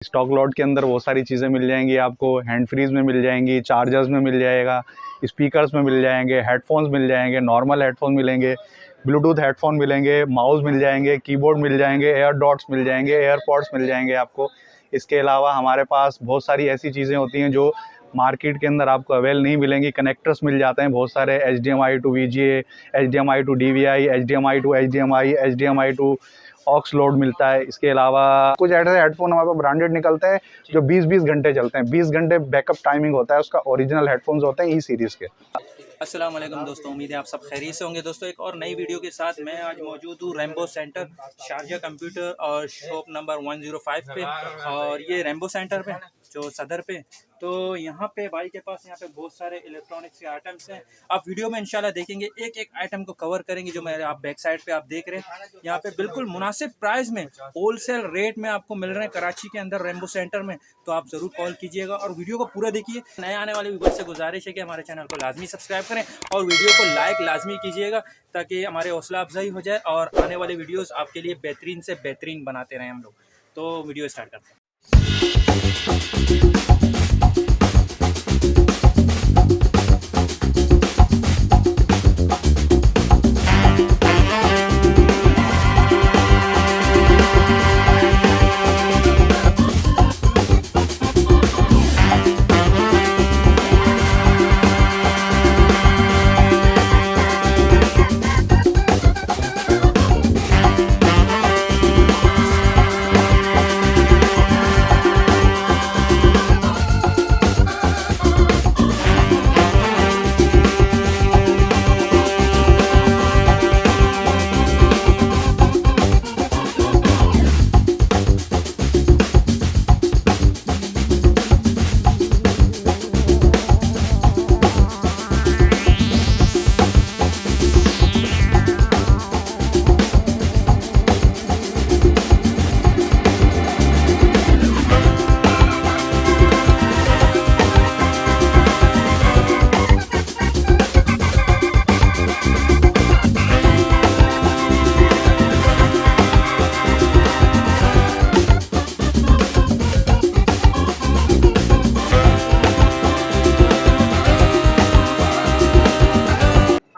Stock lot के अंदर बहुत सारी चीज़ें मिल जाएंगी आपको। हैंड फ्रीज में मिल जाएंगी, चार्जर्स में मिल जाएगा, स्पीकर्स में मिल जाएंगे, हेडफोन्स मिल जाएंगे, नॉर्मल हेडफोन मिलेंगे, ब्लूटूथ हेडफोन मिलेंगे, माउस मिल जाएंगे, कीबोर्ड मिल जाएंगे, एयर डॉट्स मिल जाएंगे, एयरपॉड्स मिल जाएंगे आपको। इसके अलावा हमारे पास बहुत सारी ऐसी चीज़ें होती हैं जो मार्केट के अंदर आपको अवेल नहीं मिलेंगी। कनेक्टर्स मिल जाते हैं बहुत सारे, HDMI to VGA, HDMI to DVI, HDMI to HDMI, HDMI to aux load मिलता है। इसके अलावा कुछ ऐसे हेडफोन हमारे पास ब्रांडेड निकलते हैं जो 20-20 घंटे चलते हैं। 20 घंटे बैकअप टाइमिंग होता है उसका। ओरिजिनल हेडफोन्स होते हैं ई सीरीज़ के। अस्सलाम वालेकुम दोस्तों, उम्मीद है आप सब खैरियत से होंगे। दोस्तों एक और नई वीडियो के साथ मैं आज मौजूद हूँ रेम्बो सेंटर शारजा कंप्यूटर और शॉप नंबर 105 पे। और ये रेम्बो सेंटर पे जो सदर पे, तो यहाँ पे भाई के पास यहाँ पे बहुत सारे इलेक्ट्रॉनिक्स के आइटम्स हैं। आप वीडियो में इंशाल्लाह देखेंगे, एक एक आइटम को कवर करेंगे। जो मेरे आप बैक साइड पे आप देख रहे हैं, यहाँ पे बिल्कुल मुनासिब प्राइस में होलसेल रेट में आपको मिल रहे हैं कराची के अंदर रेम्बो सेंटर में। तो आप ज़रूर कॉल कीजिएगा और वीडियो को पूरा देखिए। नए आने वाले व्यूअर्स से गुजारिश है कि हमारे चैनल को लाजमी सब्सक्राइब करें और वीडियो को लाइक लाजमी कीजिएगा ताकि हमारे हौसला अफजाई हो जाए और आने वाले वीडियोस आपके लिए बेहतरीन से बेहतरीन बनाते रहें हम लोग। तो वीडियो स्टार्ट करते हैं।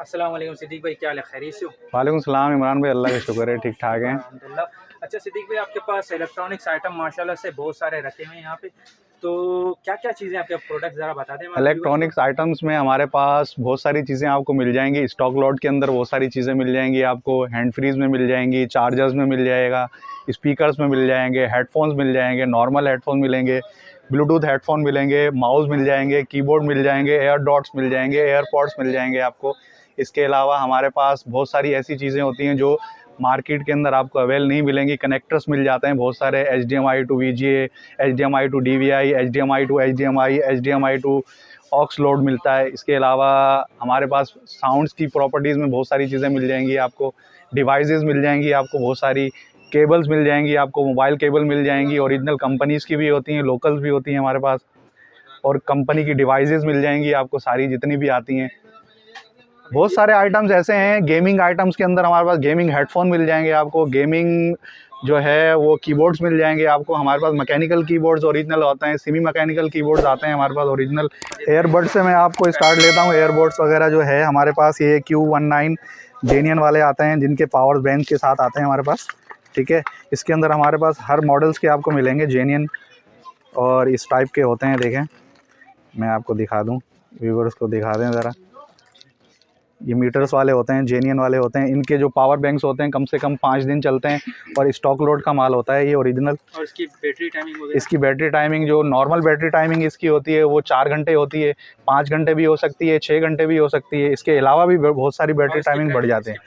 अस्सलाम वालेकुम सिद्दीक भाई, क्या हाल है? खैरियत से हो? वालेकुम सलाम इमरान भाई, अल्लाह का शुक्र है, ठीक ठाक हैं। अल्हम्दुलिल्लाह। अच्छा सिद्दीक भाई, आपके पास इलेक्ट्रॉनिक्स आइटम माशाल्लाह से बहुत सारे रखे हुए हैं यहाँ पे, तो क्या क्या चीज़ें आपके प्रोडक्ट ज़रा बता दें। इलेक्ट्रॉनिक्स आइटम्स में हमारे पास बहुत सारी चीज़ें आपको मिल जाएंगी। स्टॉक लॉट के अंदर बहुत सारी चीज़ें मिल जाएंगी आपको। हैंड फ्रीज में मिल जाएंगी, चार्जर्स में मिल जाएगा, स्पीकर्स में मिल जाएंगे, हेडफोन्स मिल जाएंगे, नॉर्मल हेडफोन मिलेंगे, ब्लूटूथ हेडफोन मिलेंगे, माउस मिल जाएंगे, कीबोर्ड मिल जाएंगे, एयर डॉट्स मिल जाएंगे, एयरपॉड्स मिल जाएंगे आपको। इसके अलावा हमारे पास बहुत सारी ऐसी चीज़ें होती हैं जो मार्केट के अंदर आपको अवेल नहीं मिलेंगी। कनेक्टर्स मिल जाते हैं बहुत सारे, HDMI to VGA, HDMI to DVI, HDMI to HDMI, HDMI to aux load मिलता है। इसके अलावा हमारे पास साउंड्स की प्रॉपर्टीज़ में बहुत सारी चीज़ें मिल जाएंगी आपको। डिवाइसेस मिल जाएंगी आपको, बहुत सारी केबल्स मिल जाएंगी आपको, मोबाइल केबल मिल जाएंगी, ओरिजिनल कंपनीज़ की भी होती हैं, लोकल्स भी होती हैं हमारे पास, और कंपनी की डिवाइसेस मिल जाएंगी आपको सारी जितनी भी आती हैं। बहुत सारे आइटम्स ऐसे हैं। गेमिंग आइटम्स के अंदर हमारे पास गेमिंग हेडफोन मिल जाएंगे आपको। गेमिंग जो है वो कीबोर्ड्स मिल जाएंगे आपको। हमारे पास मैकेनिकल कीबोर्ड्स ओरिजिनल होते हैं, सेमी मैकेनिकल कीबोर्ड्स आते हैं हमारे पास ओरिजिनल। एयरबड्स से मैं आपको स्टार्ट लेता हूँ। एयरबड्स वगैरह जो है हमारे पास ये Q19 जेनियन वाले आते हैं जिनके पावर बैंक के साथ आते हैं हमारे पास, ठीक है। इसके अंदर हमारे पास हर मॉडल्स के आपको मिलेंगे जेनियन, और इस टाइप के होते हैं। देखें, मैं आपको दिखा दूँ, व्यूअर्स को दिखा दें ज़रा। ये मीटर्स वाले होते हैं, जेनियन वाले होते हैं। इनके जो पावर बैंक्स होते हैं कम से कम 5 दिन चलते हैं और स्टॉक लोड का माल होता है ये ओरिजिनल। और इसकी बैटरी टाइमिंग इसकी बैटरी टाइमिंग जो नॉर्मल बैटरी टाइमिंग इसकी होती है वो 4 घंटे होती है, 5 घंटे भी हो सकती है, 6 घंटे भी हो सकती है। इसके अलावा भी बहुत सारी बैटरी टाइमिंग बढ़ जाते हैं।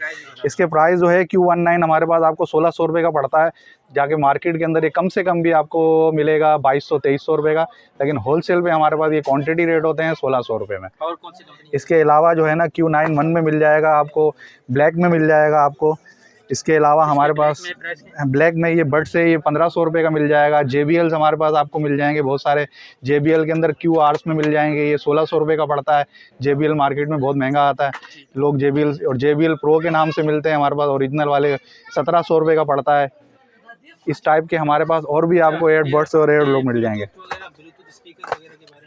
इसके प्राइस जो है Q19 हमारे पास आपको 1600 रुपये का पड़ता है। जाके मार्केट के अंदर ये कम से कम भी आपको मिलेगा 2200-2300 रुपये का, लेकिन होलसेल पे हमारे पास ये क्वांटिटी रेट होते हैं 1600 रुपये में। और कौन सी कंपनी? इसके अलावा जो है ना Q91 में मिल जाएगा आपको, ब्लैक में मिल जाएगा आपको। इसके अलावा हमारे पास ब्लैक में ये बड से ये 1500 रुपये का मिल जाएगा। JBLs हमारे पास आपको मिल जाएंगे बहुत सारे। JBL के अंदर QRs में मिल जाएंगे, ये 1600 रुपये का पड़ता है। JBL मार्केट में बहुत महंगा आता है, लोग JBL और JBL Pro के नाम से मिलते हैं हमारे पास। ओरिजिनल वाले 1700 रुपये का पड़ता है। इस टाइप के हमारे पास और भी आपको एयरबड्स और एयरलोग मिल जाएंगे।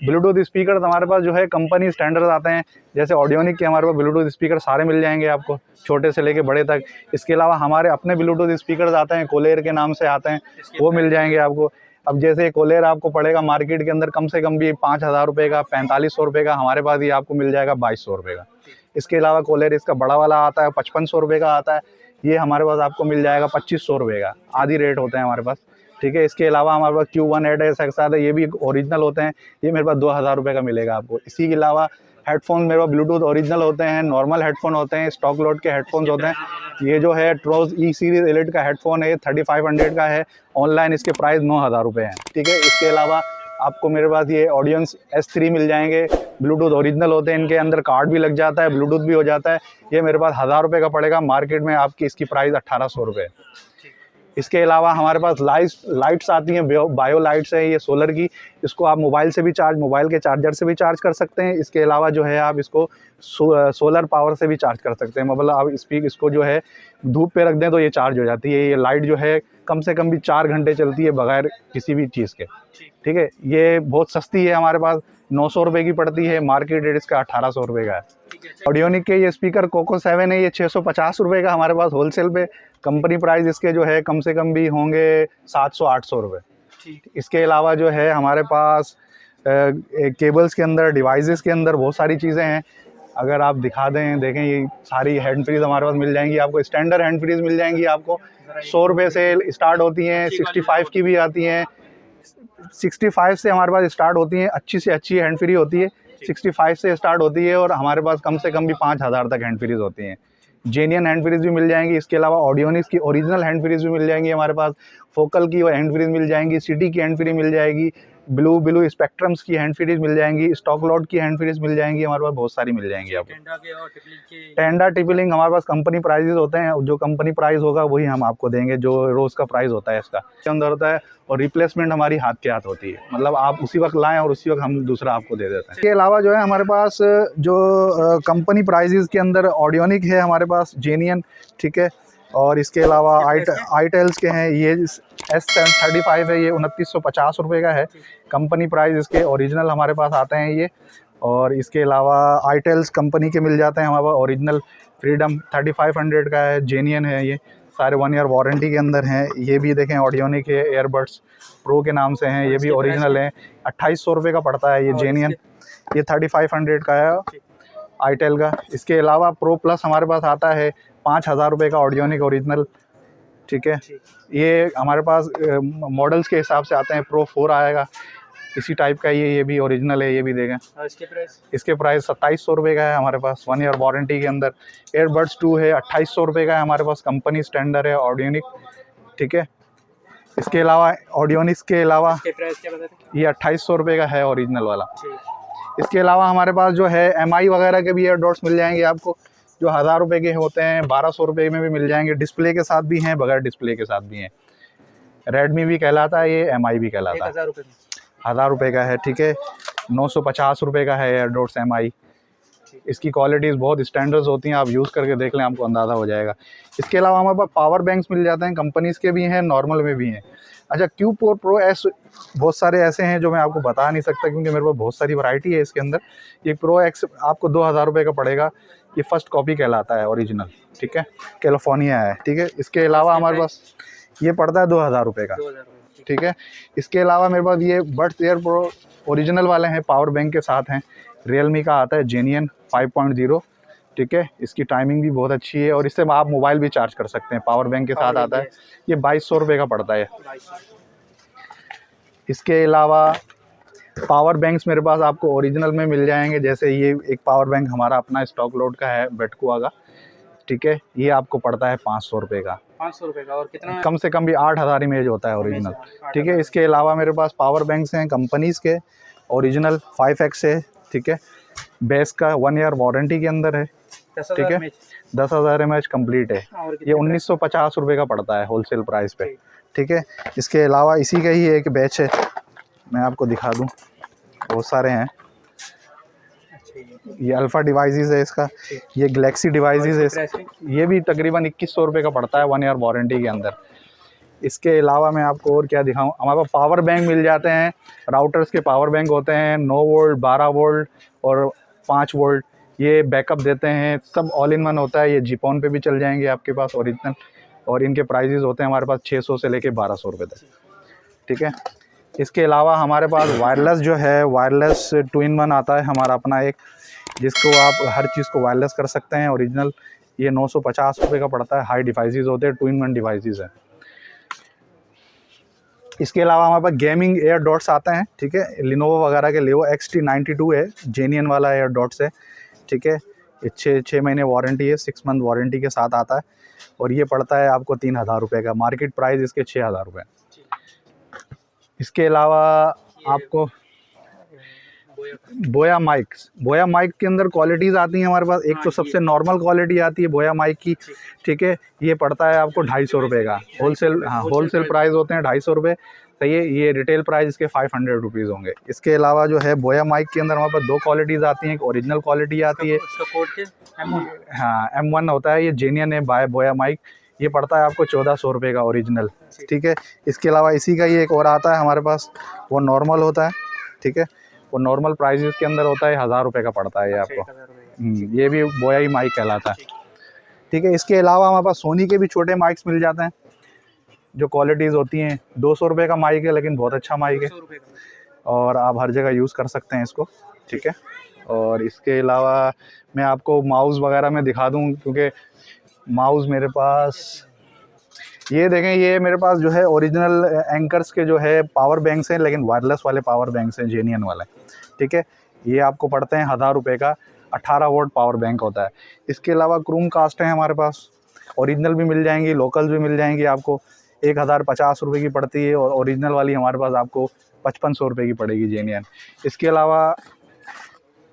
ब्लूटूथ स्पीकर हमारे पास जो है कंपनी स्टैंडर्ड आते हैं, जैसे ऑडियोनिक के हमारे पास ब्लूटूथ स्पीकर सारे मिल जाएंगे आपको, छोटे से लेके बड़े तक। इसके अलावा हमारे अपने ब्लूटूथ स्पीकर आते हैं, कोलेर के नाम से आते हैं, वो मिल जाएंगे आपको। अब जैसे कोलेर आपको पड़ेगा मार्केट के अंदर कम से कम भी 5,000 रुपये का, 4500 रुपये का, हमारे पास ये आपको मिल जाएगा 2200 रुपये का। इसके अलावा कोलेर इसका बड़ा वाला आता है 5500 रुपये का आता है, ये हमारे पास आपको मिल जाएगा 2500 रुपये का, आधी रेट होते हैं हमारे पास, ठीक है। इसके अलावा हमारे पास Q1 आता है, ये भी ओरिजिनल होते हैं, ये मेरे पास 2000 रुपये का मिलेगा आपको। इसी के अलावा हेडफोन मेरे पास ब्लूटूथ ओरिजिनल होते हैं, नॉर्मल हेडफोन होते हैं, स्टॉक लोड के हेडफोन्स होते हैं। ये जो है ट्रोज ई सीरीज एलिट का हेडफोन है, 3500 का है, ऑनलाइन इसके प्राइस 9000 रुपये हैं, ठीक है। इसके अलावा आपको मेरे पास ये ऑडियंस S3 मिल जाएंगे, ब्लूटूथ ओरिजिनल होते हैं, इनके अंदर कार्ड भी लग जाता है, ब्लूटूथ भी हो जाता है। ये मेरे पास 1000 रुपये का पड़ेगा, मार्केट में आपकी इसकी प्राइस 1800 रुपये। इसके अलावा हमारे पास लाइट्स आती हैं, बायो लाइट्स है ये सोलर की, इसको आप मोबाइल से भी मोबाइल के चार्जर से भी चार्ज कर सकते हैं। इसके अलावा जो है आप इसको सोलर पावर से भी चार्ज कर सकते हैं, मतलब आप इसको जो है धूप पे रख दें तो ये चार्ज हो जाती है। ये लाइट जो है कम से कम भी 4 घंटे चलती है बगैर किसी भी चीज़ के, ठीक है। ये बहुत सस्ती है, हमारे पास 900 रुपये की पड़ती है, मार्केट रेट इसका 1800 रुपये का है। ऑडियोनिक के ये स्पीकर कोको 7 है, ये 650 रुपये का हमारे पास होलसेल पे। कंपनी प्राइस इसके जो है कम से कम भी होंगे 700-800 रुपये। इसके अलावा जो है हमारे पास केबल्स के अंदर, डिवाइसेस के अंदर बहुत सारी चीज़ें हैं। अगर आप देखें ये सारी हैंड फ्रीज हमारे पास मिल जाएंगी आपको। स्टैंडर्ड हैंड फ्रीज मिल जाएंगी आपको, 100 रुपये से स्टार्ट होती हैं, 65 की भी आती हैं। 65 से हमारे पास स्टार्ट होती हैं, अच्छी से अच्छी हैंड फ्री होती है, 65 से स्टार्ट होती है, और हमारे पास कम से कम भी 5000 तक हैंड फ्रीज होती हैं। जेनियन हैंड फ्रीज भी मिल जाएंगी। इसके अलावा ऑडियोनिक्स की ओरिजिनल हैंड फ्रीज भी मिल जाएंगी हमारे पास, फोकल की हैंड फ्रीज मिल जाएंगी, सिटी की हैंड फ्री मिल जाएगी, ब्लू स्पेक्ट्रम्स की हैंड फ्रीज मिल जाएंगी, स्टॉक लॉट की हैंड फ्रीज मिल जाएंगी, हमारे पास बहुत सारी मिल जाएंगी आपको। टेंडा टिपलिंग हमारे पास कंपनी प्राइजेस होते हैं, जो कंपनी प्राइस होगा वही हम आपको देंगे, जो रोज़ का प्राइस होता है इसका अंदर होता है। और रिप्लेसमेंट हमारी हाथ के हाथ होती है, मतलब आप उसी वक्त लाएं और उसी वक्त हम दूसरा आपको दे देते हैं। इसके अलावा जो है हमारे पास जो कंपनी प्राइजेस के अंदर ऑडियोनिक है हमारे पास, जेनियन, ठीक है। और इसके अलावा आईटेल्स के हैं, ये S35 है, ये 2950 रुपये का है, कंपनी प्राइस इसके ओरिजिनल हमारे पास आते हैं ये। और इसके अलावा आईटेल्स कंपनी के मिल जाते हैं हमारे पास ओरिजिनल, फ्रीडम 3500 का है, जेनियन है, ये सारे 1 ईयर वारंटी के अंदर हैं। ये भी देखें ऑडियोनिक है, एयरबड्स प्रो के नाम से हैं, ये भी ओरिजिनल है, 2800 रुपये का पड़ता है ये जेनियन, ये 3500 का है आईटेल का। इसके अलावा प्रो प्लस हमारे पास आता है 5000 रुपये का ऑडियोनिक ओरिजिनल, ठीक है। ये हमारे पास मॉडल्स के हिसाब से आते हैं, प्रो 4 आएगा इसी टाइप का, ये भी ओरिजिनल है, ये भी देखें। इसके प्राइस 2700 रुपये का है हमारे पास, 1 ईयर वारंटी के अंदर। एयरबड्स 2 है, 2800 रुपये का है हमारे पास, कंपनी स्टैंडर्ड है ऑडियोनिक, ठीक है। इसके अलावा ऑडियोनिक्स के अलावा ये 2800 रुपये का है ओरिजिनल वाला। इसके अलावा हमारे पास जो है MI वगैरह के भी एयरडॉट्स मिल जाएंगे आपको, जो 1000 रुपये के होते हैं, 1200 रुपये में भी मिल जाएंगे, डिस्प्ले के साथ भी हैं, बगैर डिस्प्ले के साथ भी हैं। रेडमी भी कहलाता है ये, MI भी कहलाता है। 1000 रुपये का है, ठीक है। 950 रुपये का है एयरडॉट्स MI। इसकी क्वालिटीज़ बहुत स्टैंडर्ड्स होती हैं, आप यूज़ करके देख लें, आपको अंदाज़ा हो जाएगा। इसके अलावा हमारे पास पावर बैंक्स मिल जाते हैं, कंपनीज़ के भी हैं, नॉर्मल में भी हैं। अच्छा, Q4 Pro S बहुत सारे ऐसे हैं जो मैं आपको बता नहीं सकता, क्योंकि मेरे पास बहुत सारी वैरायटी है इसके अंदर। ये Pro X आपको 2000 रुपये का पड़ेगा, ये फर्स्ट कॉपी कहलाता है ओरिजिनल, ठीक है, कैलिफोर्निया है, ठीक है। इसके अलावा हमारे पास ये पड़ता है 2000 रुपये का, ठीक है। इसके अलावा मेरे पास ये बड्स एयर प्रो ओरिजिनल वाले हैं, पावर बैंक के साथ हैं, रियलमी का आता है जेनियन 5.0, ठीक है। इसकी टाइमिंग भी बहुत अच्छी है, और इससे आप मोबाइल भी चार्ज कर सकते हैं, पावर बैंक के साथ आता है। ये 2200 रुपये का पड़ता है। इसके अलावा पावर बैंक्स मेरे पास आपको ओरिजिनल में मिल जाएंगे, जैसे ये एक पावर बैंक हमारा अपना स्टॉक लोड का है, बेटकुआ का, ठीक है। ये आपको पड़ता है 500 रुपये का, 500 रुपये का, और कितना कम से कम भी 8000 इमेज होता है ओरिजिनल, ठीक है। इसके अलावा मेरे पास पावर बैंक्स हैं कंपनीज़ के, ओरिजिनल 5X है, ठीक है, बेस का 1 ईयर वारंटी के अंदर है, ठीक है, 10,000 mAh कंप्लीट है। ये 1950 रुपये का पड़ता है होलसेल प्राइस पे, ठीक है। इसके अलावा इसी का ही एक बैच है, मैं आपको दिखा दूं, बहुत सारे हैं। ये अल्फ़ा डिवाइसेस है इसका, ये गैलेक्सी डिवाइसेस है, ये भी तकरीबन 2100 रुपये का पड़ता है 1 ईयर वारंटी के अंदर। इसके अलावा मैं आपको और क्या दिखाऊं, हमारे पास पावर बैंक मिल जाते हैं। राउटर्स के पावर बैंक होते हैं 9 वोल्ट, 12 वोल्ट और 5 वोल्ट, ये बैकअप देते हैं। सब ऑल इन वन होता है। ये जिपॉन पे भी चल जाएंगे आपके पास ओरिजिनल, और इनके प्राइजेज़ होते हैं हमारे पास 600 से लेके 1200 रुपये तक, ठीक है। इसके अलावा हमारे पास वायरलेस जो है, वायरलेस 2 in 1 आता है हमारा अपना एक, जिसको आप हर चीज़ को वायरलेस कर सकते हैं ओरिजिनल। ये 950 रुपये का पड़ता है। हाई डिवाइसेस होते हैं, 2 in 1 डिवाइसेस है। इसके अलावा हमारे पास गेमिंग एयर डॉट्स आते हैं, ठीक है। लिनोवो वगैरह के Leo XT92 है, जेन्युइन वाला एयर डॉट्स है, ठीक है। ये 6 महीने वारंटी है, 6 मंथ वारंटी के साथ आता है, और ये पड़ता है आपको 3000 रुपये का। मार्केट प्राइस इसके 6000 रुपये। इसके अलावा आपको बोया माइक के अंदर क्वालिटीज़ आती हैं हमारे पास। एक तो सबसे नॉर्मल क्वालिटी आती है बोया माइक की, ठीक है। ये पड़ता है आपको 250 रुपये का। होलसेल, हाँ, होलसेल प्राइस होते हैं 250 रुपये, सही है। ये रिटेल प्राइस इसके 500 रुपीज़ होंगे। इसके अलावा जो है बोया माइक के अंदर हमारे पास 2 क्वालिटीज़ आती हैं। एक ओरिजिनल क्वालिटी आती है, हाँ, M1 होता है, ये जेन्युइन है बाय बोया माइक। ये पड़ता है आपको 1400 रुपये का ओरिजिनल, ठीक है। इसके अलावा इसी का ये एक और आता है हमारे पास, वो नॉर्मल होता है, ठीक है। वो नॉर्मल प्राइस के अंदर होता है, 1000 रुपये का पड़ता है ये आपको। ये भी बोया ही माइक कहलाता है, ठीक है। इसके अलावा हमारे पास सोनी के भी छोटे माइक्स मिल जाते हैं, जो क्वालिटीज़ होती हैं। 200 रुपये का माइक है, लेकिन बहुत अच्छा माइक है, और आप हर जगह यूज़ कर सकते हैं इसको, ठीक है। और इसके अलावा मैं आपको माउस वगैरह में दिखा दूँ, क्योंकि माउस मेरे पास, ये देखें, ये मेरे पास जो है ओरिजिनल एंकर्स के जो है पावर बैंक्स हैं, लेकिन वायरलेस वाले पावर बैंक्स हैं, जेन्युइन वाले, ठीक है। ये आपको पड़ते हैं 1000 रुपये का। 18 वोल्ट पावर बैंक होता है। इसके अलावा क्रूम कास्ट है हमारे पास, ओरिजिनल भी मिल जाएंगी, लोकल भी मिल जाएंगी। आपको 1050 रुपये की पड़ती है, और ओरिजिनल वाली हमारे पास आपको 5500 रुपये की पड़ेगी, जेन्युइन। इसके अलावा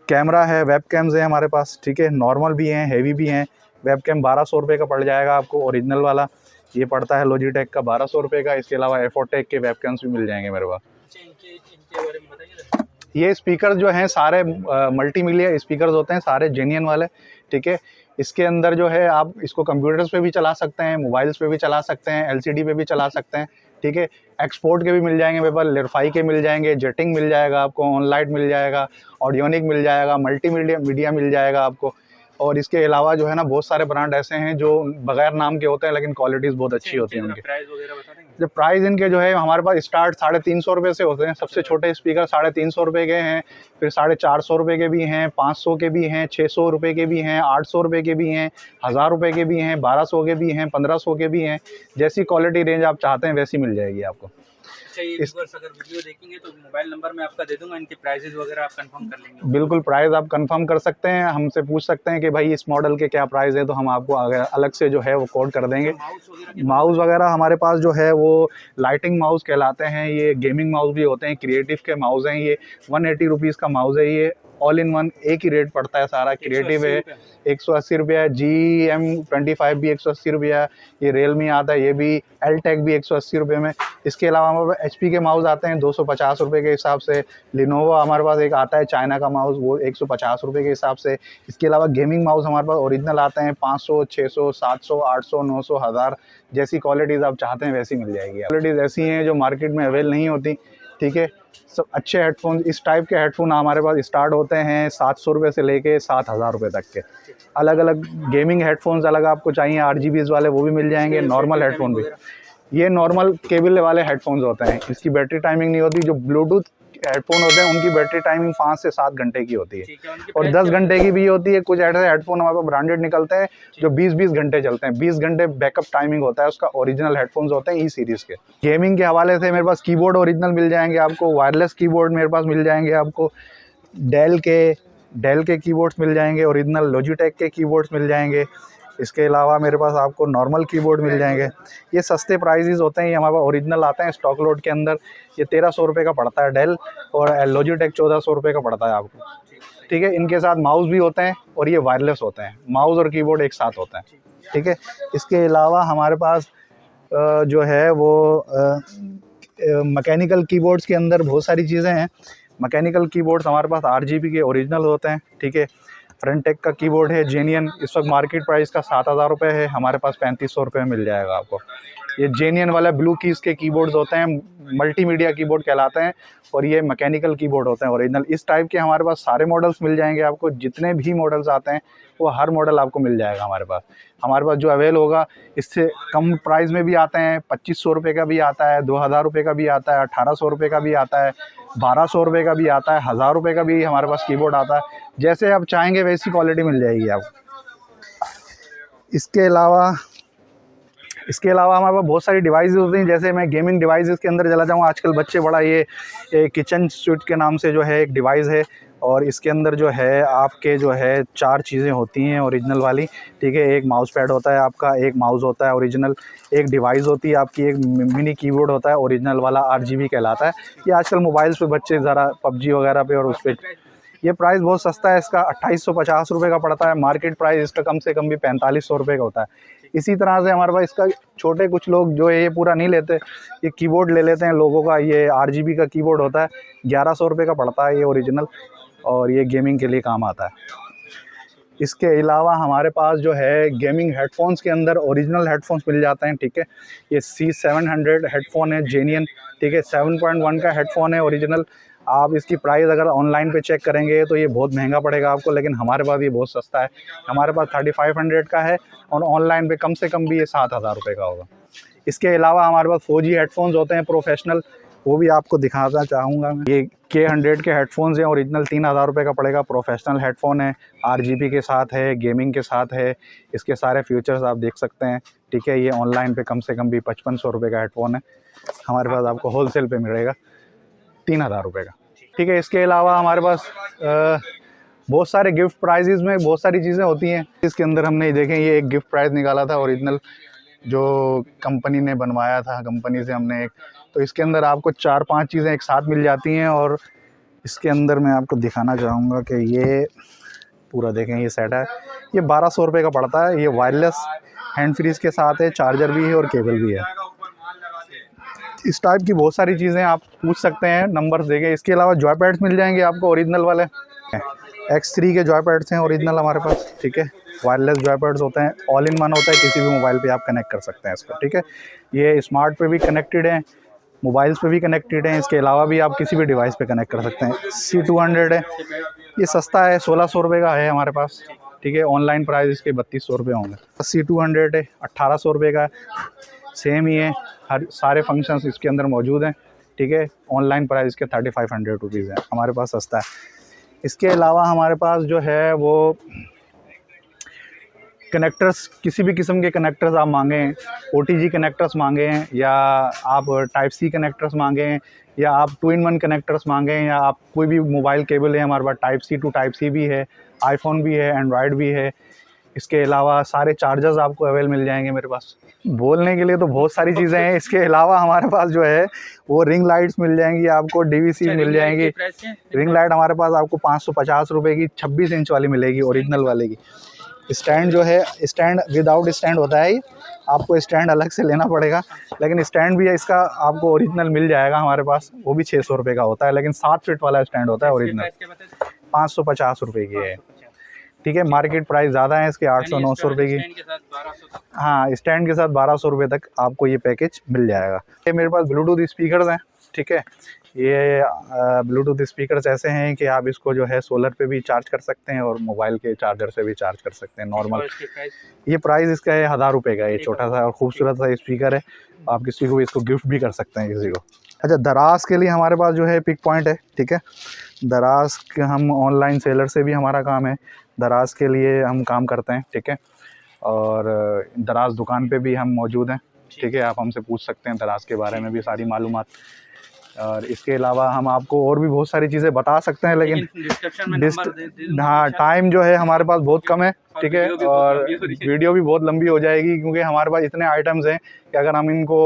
कैमरा है, वेब कैम्स है हमारे पास, ठीक है। नॉर्मल भी हैं, हैवी भी हैं। वेब कैम 1200 रुपये का पड़ जाएगा आपको, ओरिजिनल वाला। ये पड़ता है लॉजिटेक का 1200 रुपये का। इसके अलावा एफोटेक के वेब कैम्स भी मिल जाएंगे मेरे पास। इनके बारे में बताइए। ये स्पीकर जो हैं सारे मल्टीमीडिया स्पीकर्स होते हैं, सारे जेन्युइन वाले, ठीक है। इसके अंदर जो है आप इसको कंप्यूटर्स पे भी चला सकते हैं, मोबाइल्स पे भी चला सकते हैं, एलसीडी पे भी चला सकते हैं, ठीक है। एक्सपोर्ट के भी मिल जाएंगे मेरे पास, लिरफाई के मिल जाएंगे, जेटिंग मिल जाएगा आपको, ऑनलाइट मिल जाएगा, ऑडियोनिक मिल जाएगा, मल्टीमीडिया मिल जाएगा आपको। और इसके अलावा जो है ना, बहुत सारे ब्रांड ऐसे हैं जो बगैर नाम के होते हैं, लेकिन क्वालिटीज़ बहुत अच्छी होती हैं उनकी। प्राइस वगैरह बता देंगे? जो प्राइस इनके जो है हमारे पास स्टार्ट 350 रुपये से होते हैं। सबसे छोटे स्पीकर 350 रुपये के हैं, फिर 450 रुपये के भी हैं, 500 के भी हैं, 600 रुपये के भी हैं, 800 रुपये के भी हैं, 1000 रुपये के भी हैं, 1200 के भी हैं, 1500 के भी हैं। जैसी क्वालिटी रेंज आप चाहते हैं वैसी मिल जाएगी आपको। इस अगर वीडियो देखेंगे तो मोबाइल नंबर मैं आपका दे दूंगा, इनके प्राइसेस वगैरह आप कंफर्म कर लेंगे। बिल्कुल, प्राइस आप कंफर्म कर सकते हैं, हमसे पूछ सकते हैं कि भाई इस मॉडल के क्या प्राइस है, तो हम आपको अलग से जो है वो कोड कर देंगे। माउस वगैरह हमारे पास जो है वो लाइटिंग माउस कहलाते हैं। ये गेमिंग माउस भी होते हैं, क्रिएटिव के माउस हैं। ये 180 रुपीज़ का माउस है। ये ऑल इन वन एक ही रेट पड़ता है सारा। क्रिएटिव है 180 रुपया, GM25 भी 180 रुपया, ये रियलमी आता है, ये भी एलटेक भी 180 रुपये में। इसके अलावा हमारे पास HP के माउस आते हैं 250 रुपये के हिसाब से। लिनोवो हमारे पास एक आता है चाइना का माउस, वो 150 रुपये के हिसाब से। इसके अलावा गेमिंग माउस हमारे पास ओरिजिनल आते हैं 500, 600, 700, 800, 900, 1000। जैसी क्वालिटीज़ आप चाहते हैं वैसी मिल जाएगी। क्वालिटीज़ ऐसी हैं जो मार्केट में अवेल नहीं होती, ठीक है। सब अच्छे हेडफोन, इस टाइप के हेडफोन हमारे पास स्टार्ट होते हैं 700 रुपये से लेके 7000 रुपये तक के। अलग अलग गेमिंग हेडफोन्स अलग आपको चाहिए, RGBs वाले, वो भी मिल जाएंगे। नॉर्मल हेडफोन भी, ये नॉर्मल केबल वाले हेडफोन्स होते हैं। इसकी बैटरी टाइमिंग नहीं होती। जो ब्लूटूथ हेडफोन होते हैं उनकी बैटरी टाइमिंग 5 से 7 घंटे की होती है, और 10 घंटे की भी होती है। कुछ ऐसे हेडफोन हमारे पास ब्रांडेड निकलते हैं जो 20-20 घंटे चलते हैं। 20 घंटे बैकअप टाइमिंग होता है उसका। ओरिजिनल हेडफोन्स होते हैं E सीरीज़ के। गेमिंग के हवाले से मेरे पास कीबोर्ड ओरिजिनल मिल जाएंगे आपको, वायरलेस कीबोर्ड मेरे पास मिल जाएंगे आपको, डेल के कीबोर्ड्स मिल जाएंगे ओरिजिनल, लॉजिटेक के कीबोर्ड्स मिल जाएंगे। इसके अलावा मेरे पास आपको नॉर्मल कीबोर्ड मिल जाएंगे। ये सस्ते प्राइजेज़ होते हैं, ये हमारे पास ओरिजिनल आते हैं स्टॉक लोड के अंदर। ये 1300 रुपये का पड़ता है डेल, और लॉजिटेक 1400 रुपये का पड़ता है आपको, ठीक है। इनके साथ माउस भी होते हैं, और ये वायरलेस होते हैं। माउस और कीबोर्ड एक साथ होते हैं, ठीक है। इसके अलावा हमारे पास जो है वो मैकेनिकल कीबोर्ड्स के अंदर बहुत सारी चीज़ें हैं। मैकेनिकल कीबोर्ड्स हमारे पास RGB के ओरिजिनल होते हैं, ठीक है। फ्रंटेक का कीबोर्ड है जेन्युइन, इस वक्त मार्केट प्राइस का 7000 रुपये है, हमारे पास 3500 रुपये मिल जाएगा आपको, ये जेनियन वाला ब्लू कीज के कीबोर्ड्स होते हैं, मल्टीमीडिया कीबोर्ड कहलाते हैं, और ये मैकेनिकल कीबोर्ड होते हैं ओरिजिनल। इस टाइप के हमारे पास सारे मॉडल्स मिल जाएंगे आपको, जितने भी मॉडल्स आते हैं वो हर मॉडल आपको मिल जाएगा हमारे पास। हमारे पास जो अवेल होगा इससे कम प्राइस में भी आते हैं, 2500 रुपये का भी आता है, 2000 रुपये का भी आता है, 1800 रुपये का भी आता है, 1200 रुपये का भी आता है, 1000 रुपये का भी हमारे पास कीबोर्ड आता है। जैसे आप चाहेंगे वैसी क्वालिटी मिल जाएगी आपको। इसके अलावा हमारे पास बहुत सारी डिवाइसेस होती हैं। जैसे मैं गेमिंग डिवाइसेस के अंदर चला जाऊँ, आजकल बच्चे बड़ा ये किचन स्विच के नाम से जो है एक डिवाइस है, और इसके अंदर जो है आपके जो है 4 चीज़ें होती हैं ओरिजिनल वाली, ठीक है। एक माउस पैड होता है आपका, एक माउस होता है ओरिजिनल, एक डिवाइस होती है आपकी, एक मिनी कीबोर्ड होता है ओरिजिनल वाला, RGB कहलाता है। ये आजकल मोबाइल्स पे बच्चे ज़रा PUBG वगैरह पे और उस पर, ये प्राइस बहुत सस्ता है इसका, 2850 रुपये का पड़ता है। मार्केट प्राइस इसका कम से कम भी 4500 रुपये का होता है। इसी तरह से हमारे पास इसका छोटे कुछ लोग जो है ये पूरा नहीं लेते, ये कीबोर्ड ले लेते हैं लोगों का। ये RGB का कीबोर्ड होता है, 1100 रुपये का पड़ता है ये ओरिजिनल, और ये गेमिंग के लिए काम आता है। इसके अलावा हमारे पास जो है गेमिंग हेडफोन्स के अंदर ओरिजिनल हेडफोन्स मिल जाते हैं, ठीक है। ये C700 हेडफोन है जेन्युइन, ठीक है, 7.1 का हेडफोन है ओरिजिनल। आप इसकी प्राइस अगर ऑनलाइन पे चेक करेंगे तो ये बहुत महंगा पड़ेगा आपको, लेकिन हमारे पास ये बहुत सस्ता है। हमारे पास 3500 का है, और ऑनलाइन पे कम से कम भी ये 7000 रुपये का होगा। इसके अलावा हमारे पास 4G हेडफोन्स होते हैं प्रोफेशनल, वो भी आपको दिखाना चाहूँगा मैं। ये K100 के हेडफोन्स हैं ओरिजिनल, 3000 रुपये का पड़ेगा। प्रोफेशनल हेडफोन है, RGB के साथ है, गेमिंग के साथ है, इसके सारे फीचर्स आप देख सकते हैं, ठीक है। ये ऑनलाइन पे कम से कम भी 5500 रुपये का हेडफोन है, हमारे पास आपको होलसेल पे मिलेगा 3000 रुपये का, ठीक है। इसके अलावा हमारे पास बहुत सारे गिफ्ट प्राइजेज़ में बहुत सारी चीज़ें होती हैं। इसके अंदर हमने देखें, ये एक गिफ्ट प्राइज़ निकाला था ओरिजिनल, जो कंपनी ने बनवाया था, कंपनी से हमने एक, तो इसके अंदर आपको 4-5 चीज़ें एक साथ मिल जाती हैं। और इसके अंदर मैं आपको दिखाना चाहूँगा कि ये पूरा देखें, ये सेट है, ये 1200 रुपये का पड़ता है। ये वायरलेस हैंड फ्रीज के साथ है, चार्जर भी है और केबल भी है। इस टाइप की बहुत सारी चीज़ें आप पूछ सकते हैं, नंबर देके। इसके अलावा जॉय पैड्स मिल जाएंगे आपको ओरिजिनल वाले, X3 के जॉय पैड्स हैं ओरिजिनल हमारे पास, ठीक है। वायरलेस जॉय पैड्स होते हैं, ऑल इन वन होता है, किसी भी मोबाइल पे आप कनेक्ट कर सकते हैं इसको, ठीक है। ये स्मार्ट पे भी कनेक्टेड है, मोबाइल्स पे भी कनेक्टेड हैं। इसके अलावा भी आप किसी भी डिवाइस पे कनेक्ट कर सकते हैं। C200 है, ये सस्ता है, 1600 रुपये का है हमारे पास, ठीक है। ऑनलाइन प्राइस इसके 3200 रुपये होंगे। C200 है, 1800 रुपये का, सेम ही है, हर सारे फंक्शंस इसके अंदर मौजूद हैं, ठीक है। ऑनलाइन प्राइस इसके 3500 रुपीज़ है, हमारे पास सस्ता है। इसके अलावा हमारे पास जो है वो कनेक्टर्स, किसी भी किस्म के कनेक्टर्स आप मांगें, OTG कनेक्टर्स मांगें, या आप Type-C कनेक्टर्स मांगें, या आप 2-in-1 कनेक्टर्स मांगें, या आप कोई भी मोबाइल केबल है हमारे पास, Type-C to Type-C भी है, आईफोन भी है, एंड्रॉयड भी है। इसके अलावा सारे चार्जर्स आपको अवेल मिल जाएंगे मेरे पास। बोलने के लिए तो बहुत सारी चीज़ें हैं। इसके अलावा हमारे पास जो है वो रिंग लाइट्स मिल जाएंगी आपको, DVC मिल जाएंगी। रिंग लाइट हमारे पास आपको 550 रुपये की 26 इंच वाली मिलेगी ओरिजिनल वाले की। स्टैंड जो है, स्टैंड विदाउट स्टैंड होता है, आपको स्टैंड अलग से लेना पड़ेगा, लेकिन स्टैंड भी है इसका आपको ओरिजिनल मिल जाएगा हमारे पास, वो भी 600 रुपये का होता है, लेकिन 7 फीट वाला स्टैंड होता है ओरिजिनल, 550 रुपये की है, ठीक है। मार्केट प्राइस ज़्यादा है इसके, 800-900 रुपये की। हाँ, स्टैंड के साथ 1200 रुपये तक आपको ये पैकेज मिल जाएगा। ये मेरे पास ब्लूटूथ स्पीकर्स हैं, ठीक है। ये ब्लूटूथ स्पीकर्स ऐसे हैं कि आप इसको जो है सोलर पे भी चार्ज कर सकते हैं और मोबाइल के चार्जर से भी चार्ज कर सकते हैं नॉर्मल। ये प्राइस इसका है 1000 रुपये का। ये छोटा सा और खूबसूरत सा स्पीकर है, आप किसी को भी इसको गिफ्ट भी कर सकते हैं किसी को। अच्छा, दराज के लिए हमारे पास जो है पिक पॉइंट है, ठीक है। दराज के हम ऑनलाइन सेलर से भी हमारा काम है, दराज के लिए हम काम करते हैं, ठीक है। और दराज दुकान पे भी हम मौजूद हैं, ठीक है। आप हमसे पूछ सकते हैं दराज के बारे में भी सारी मालूमात। और इसके अलावा हम आपको और भी बहुत सारी चीज़ें बता सकते हैं, लेकिन हाँ, टाइम जो है हमारे पास बहुत कम है, ठीक है। और वीडियो भी बहुत लंबी हो जाएगी, क्योंकि हमारे पास इतने आइटम्स हैं कि अगर हम इनको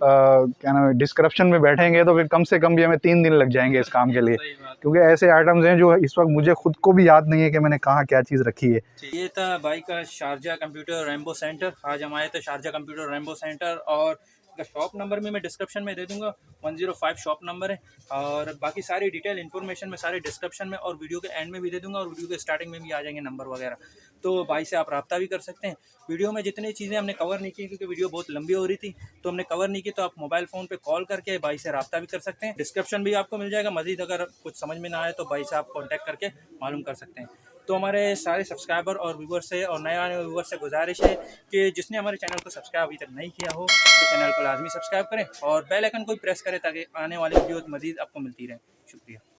क्या नाम है डिस्क्रिप्शन में बैठेंगे तो फिर कम से कम भी हमें 3 दिन लग जाएंगे इस काम के लिए, क्योंकि ऐसे आइटम्स हैं जो इस वक्त मुझे खुद को भी याद नहीं है कि मैंने कहाँ क्या चीज़ रखी है। ये था भाई का शारजा कंप्यूटर रैम्बो सेंटर। आज हम आए थे शारजा कंप्यूटर रैम्बो सेंटर, और इसका शॉप नंबर भी मैं डिस्क्रिप्शन में दे दूंगा, 105 शॉप नंबर है। और बाकी सारी डिटेल इन्फॉर्मेशन में सारे डिस्क्रिप्शन में और वीडियो के एंड में भी दे दूंगा, और वीडियो के स्टार्टिंग में भी आ जाएंगे नंबर वगैरह। तो भाई से आप रब्ता भी कर सकते हैं। वीडियो में जितनी चीज़ें हमने कवर नहीं की क्योंकि वीडियो बहुत लंबी हो रही थी तो हमने कवर नहीं की, तो आप मोबाइल फ़ोन पे कॉल करके भाई से रब्ता भी कर सकते हैं। डिस्क्रिप्शन भी आपको मिल जाएगा। मज़ीद अगर कुछ समझ में ना आए तो भाई से आप कॉन्टैक्ट करके मालूम कर सकते हैं। तो हमारे सारे सब्सक्राइबर और व्यूवर्स से और नए आने व्यूवर्स से गुजारिश है कि जिसने हमारे चैनल को सब्सक्राइब अभी तक नहीं किया हो तो चैनल को लाजमी सब्सक्राइब करें और बेल आइकन को भी प्रेस करें ताकि आने वाली वीडियोज़ मज़ीद आपको मिलती रहें। शुक्रिया।